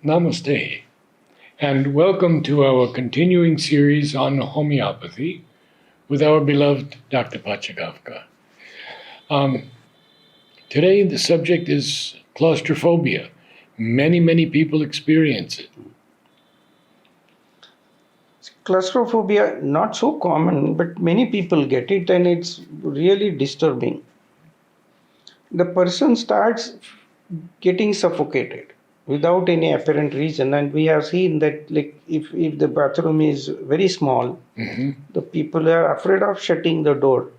Namaste, and welcome to our continuing series on homeopathy with our beloved Dr. Pachegaonkar. Today, the subject is claustrophobia. Many people experience it. Claustrophobia, not so common, but many people get it, and it's really disturbing. The person starts getting suffocated without any apparent reason, and we have seen that, like, if the bathroom is very small, the people are afraid of shutting the door.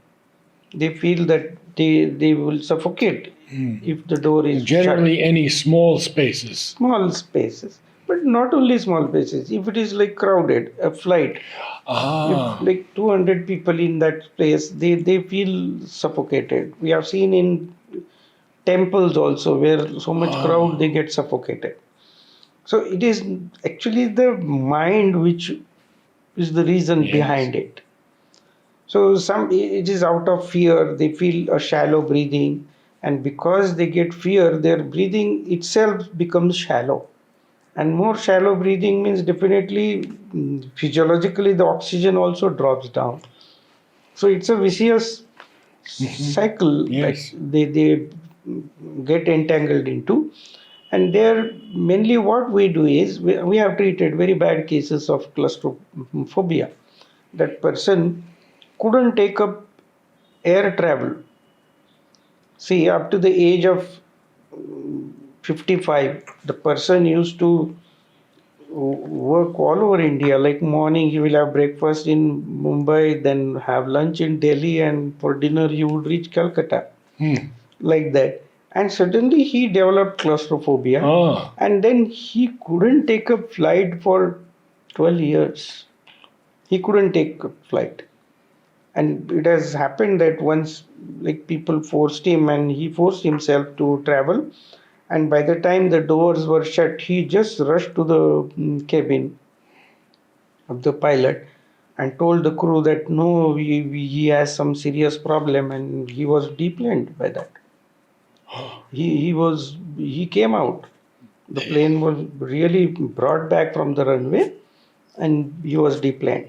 They feel that they will suffocate if the door is Generally, shut. any small spaces. Small spaces, but not only small spaces. If it is like crowded, a flight, if like 200 people in that place, they feel suffocated. We have seen in temples also where so much crowd, they get suffocated. So it is actually the mind which is the reason behind it. So it is out of fear. They feel a shallow breathing, and because they get fear, their breathing itself becomes shallow. And more shallow breathing means definitely physiologically the oxygen also drops down. So it's a vicious cycle that they get entangled into. And there, mainly what we do is we have treated very bad cases of claustrophobia. That person couldn't take up air travel. See, up to the age of 55, the person used to work all over India. Like morning, he will have breakfast in Mumbai, then have lunch in Delhi, and for dinner, he would reach Calcutta. Like that. And suddenly, he developed claustrophobia. And then he couldn't take a flight for 12 years. He couldn't take a flight. And it has happened that once, like, people forced him and he forced himself to travel. And by the time the doors were shut, he just rushed to the cabin of the pilot and told the crew that no, he has some serious problem, and he was deplaned by that. He came out. The plane was really brought back from the runway, and he was deplaned.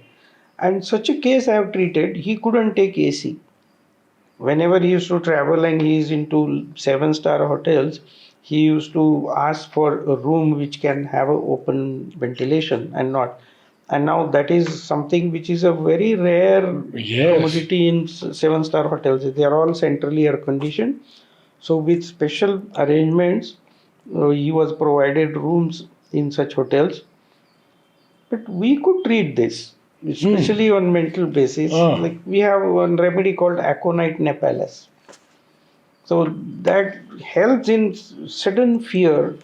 And such a case I have treated. He couldn't take AC. Whenever he used to travel and he is into 7-star hotels, he used to ask for a room which can have an open ventilation and not. And now that is something which is a very rare commodity in 7-star hotels. They are all centrally air conditioned. So with special arrangements, he was provided rooms in such hotels. But we could treat this, especially on mental basis. Like we have one remedy called aconite napellus. So that helps in sudden fear.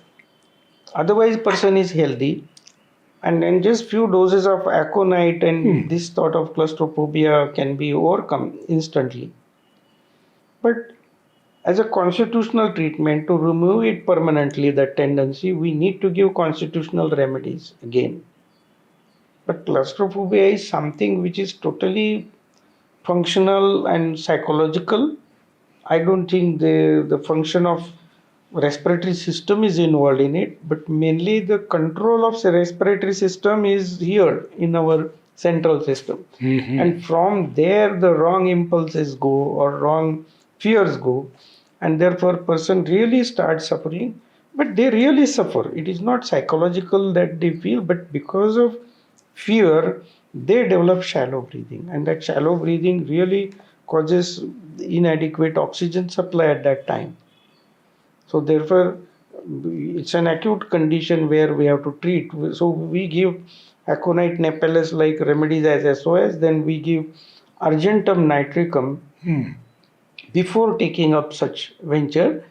Otherwise, person is healthy, and then just few doses of aconite and this sort of claustrophobia can be overcome instantly. But as a constitutional treatment to remove it permanently, that tendency, we need to give constitutional remedies again. But claustrophobia is something which is totally functional and psychological. I don't think the function of respiratory system is involved in it, but mainly the control of the respiratory system is here in our central system. And from there, the wrong impulses go or wrong fears go, and therefore person really starts suffering. But they really suffer. It is not psychological that they feel, but because of fear, they develop shallow breathing, and that shallow breathing really causes inadequate oxygen supply at that time. So therefore, it's an acute condition where we have to treat. So we give aconite napellus like remedies as SOS, then we give argentum nitricum before taking up such venture,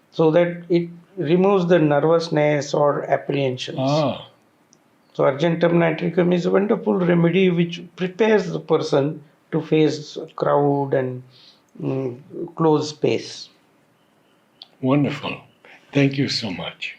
so that it removes the nervousness or apprehensions. So argentum nitricum is a wonderful remedy which prepares the person to face crowd and closed space. Wonderful. Thank you so much.